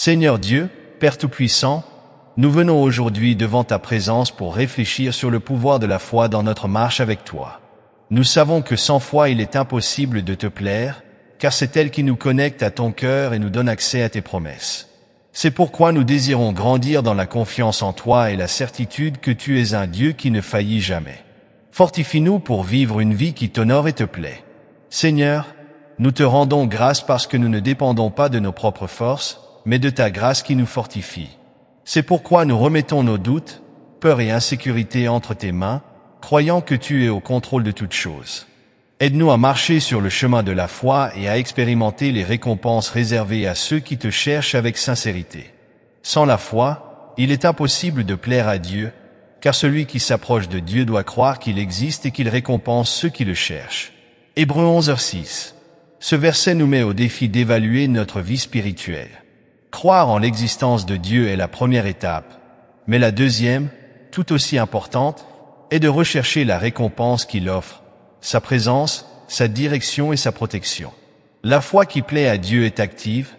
Seigneur Dieu, Père Tout-Puissant, nous venons aujourd'hui devant ta présence pour réfléchir sur le pouvoir de la foi dans notre marche avec toi. Nous savons que sans foi il est impossible de te plaire, car c'est elle qui nous connecte à ton cœur et nous donne accès à tes promesses. C'est pourquoi nous désirons grandir dans la confiance en toi et la certitude que tu es un Dieu qui ne faillit jamais. Fortifie-nous pour vivre une vie qui t'honore et te plaît. Seigneur, nous te rendons grâce parce que nous ne dépendons pas de nos propres forces, mais de ta grâce qui nous fortifie. C'est pourquoi nous remettons nos doutes, peurs et insécurité entre tes mains, croyant que tu es au contrôle de toutes choses. Aide-nous à marcher sur le chemin de la foi et à expérimenter les récompenses réservées à ceux qui te cherchent avec sincérité. Sans la foi, il est impossible de plaire à Dieu, car celui qui s'approche de Dieu doit croire qu'il existe et qu'il récompense ceux qui le cherchent. Hébreux 11:6. Ce verset nous met au défi d'évaluer notre vie spirituelle. Croire en l'existence de Dieu est la première étape, mais la deuxième, tout aussi importante, est de rechercher la récompense qu'il offre, sa présence, sa direction et sa protection. La foi qui plaît à Dieu est active,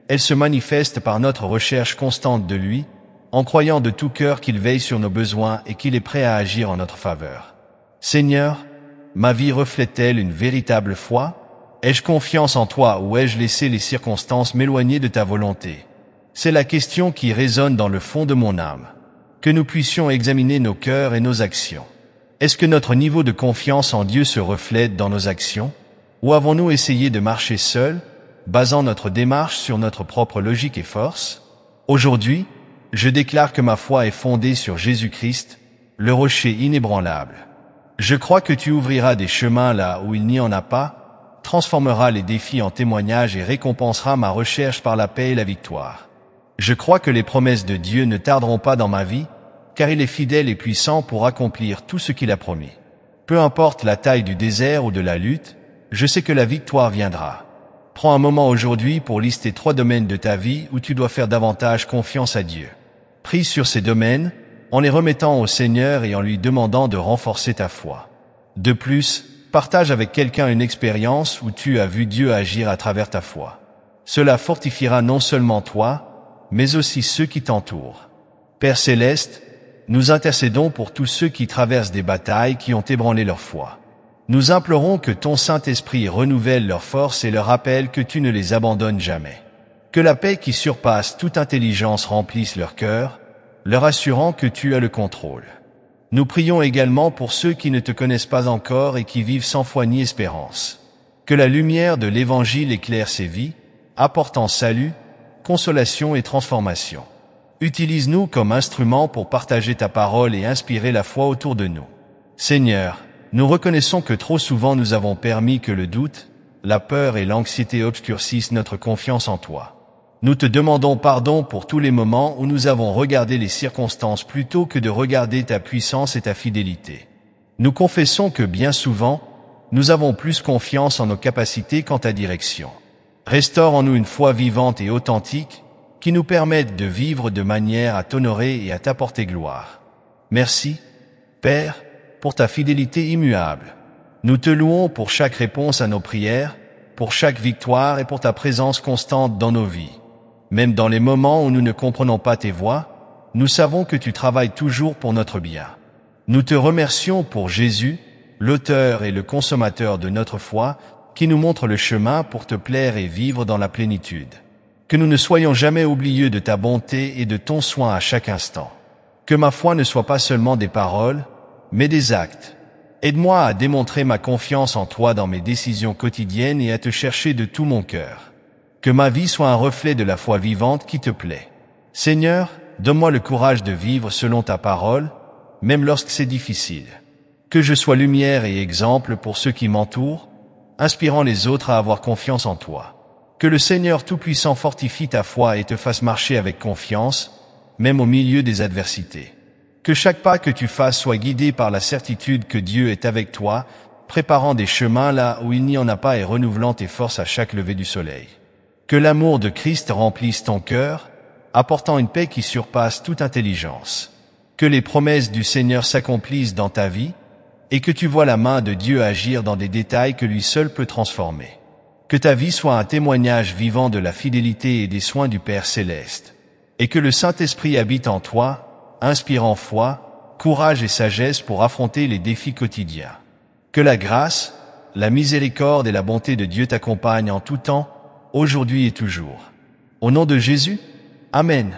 elle se manifeste par notre recherche constante de lui, en croyant de tout cœur qu'il veille sur nos besoins et qu'il est prêt à agir en notre faveur. Seigneur, ma vie reflète-t-elle une véritable foi? Ai-je confiance en toi ou ai-je laissé les circonstances m'éloigner de ta volonté? C'est la question qui résonne dans le fond de mon âme. Que nous puissions examiner nos cœurs et nos actions. Est-ce que notre niveau de confiance en Dieu se reflète dans nos actions? Ou avons-nous essayé de marcher seuls, basant notre démarche sur notre propre logique et force? Aujourd'hui, je déclare que ma foi est fondée sur Jésus-Christ, le rocher inébranlable. Je crois que tu ouvriras des chemins là où il n'y en a pas, transformeras les défis en témoignages et récompenseras ma recherche par la paix et la victoire. Je crois que les promesses de Dieu ne tarderont pas dans ma vie, car il est fidèle et puissant pour accomplir tout ce qu'il a promis. Peu importe la taille du désert ou de la lutte, je sais que la victoire viendra. Prends un moment aujourd'hui pour lister 3 domaines de ta vie où tu dois faire davantage confiance à Dieu. Prie sur ces domaines, en les remettant au Seigneur et en lui demandant de renforcer ta foi. De plus, partage avec quelqu'un une expérience où tu as vu Dieu agir à travers ta foi. Cela fortifiera non seulement toi, mais aussi ceux qui t'entourent. Père Céleste, nous intercédons pour tous ceux qui traversent des batailles qui ont ébranlé leur foi. Nous implorons que ton Saint-Esprit renouvelle leur force et leur rappelle que tu ne les abandonnes jamais. Que la paix qui surpasse toute intelligence remplisse leur cœur, leur assurant que tu as le contrôle. Nous prions également pour ceux qui ne te connaissent pas encore et qui vivent sans foi ni espérance. Que la lumière de l'Évangile éclaire ces vies, apportant salut, consolation et transformation. Utilise-nous comme instruments pour partager ta parole et inspirer la foi autour de nous. Seigneur, nous reconnaissons que trop souvent nous avons permis que le doute, la peur et l'anxiété obscurcissent notre confiance en toi. Nous te demandons pardon pour tous les moments où nous avons regardé les circonstances plutôt que de regarder ta puissance et ta fidélité. Nous confessons que bien souvent, nous avons plus confiance en nos capacités qu'en ta direction. Restaure en nous une foi vivante et authentique, qui nous permettent de vivre de manière à t'honorer et à t'apporter gloire. Merci, Père, pour ta fidélité immuable. Nous te louons pour chaque réponse à nos prières, pour chaque victoire et pour ta présence constante dans nos vies. Même dans les moments où nous ne comprenons pas tes voies, nous savons que tu travailles toujours pour notre bien. Nous te remercions pour Jésus, l'auteur et le consommateur de notre foi, qui nous montre le chemin pour te plaire et vivre dans la plénitude. Que nous ne soyons jamais oublieux de ta bonté et de ton soin à chaque instant. Que ma foi ne soit pas seulement des paroles, mais des actes. Aide-moi à démontrer ma confiance en toi dans mes décisions quotidiennes et à te chercher de tout mon cœur. Que ma vie soit un reflet de la foi vivante qui te plaît. Seigneur, donne-moi le courage de vivre selon ta parole, même lorsque c'est difficile. Que je sois lumière et exemple pour ceux qui m'entourent, inspirant les autres à avoir confiance en toi. Que le Seigneur Tout-Puissant fortifie ta foi et te fasse marcher avec confiance, même au milieu des adversités. Que chaque pas que tu fasses soit guidé par la certitude que Dieu est avec toi, préparant des chemins là où il n'y en a pas et renouvelant tes forces à chaque lever du soleil. Que l'amour de Christ remplisse ton cœur, apportant une paix qui surpasse toute intelligence. Que les promesses du Seigneur s'accomplissent dans ta vie, et que tu vois la main de Dieu agir dans des détails que lui seul peut transformer. Que ta vie soit un témoignage vivant de la fidélité et des soins du Père Céleste. Et que le Saint-Esprit habite en toi, inspirant foi, courage et sagesse pour affronter les défis quotidiens. Que la grâce, la miséricorde et la bonté de Dieu t'accompagnent en tout temps, aujourd'hui et toujours. Au nom de Jésus, Amen.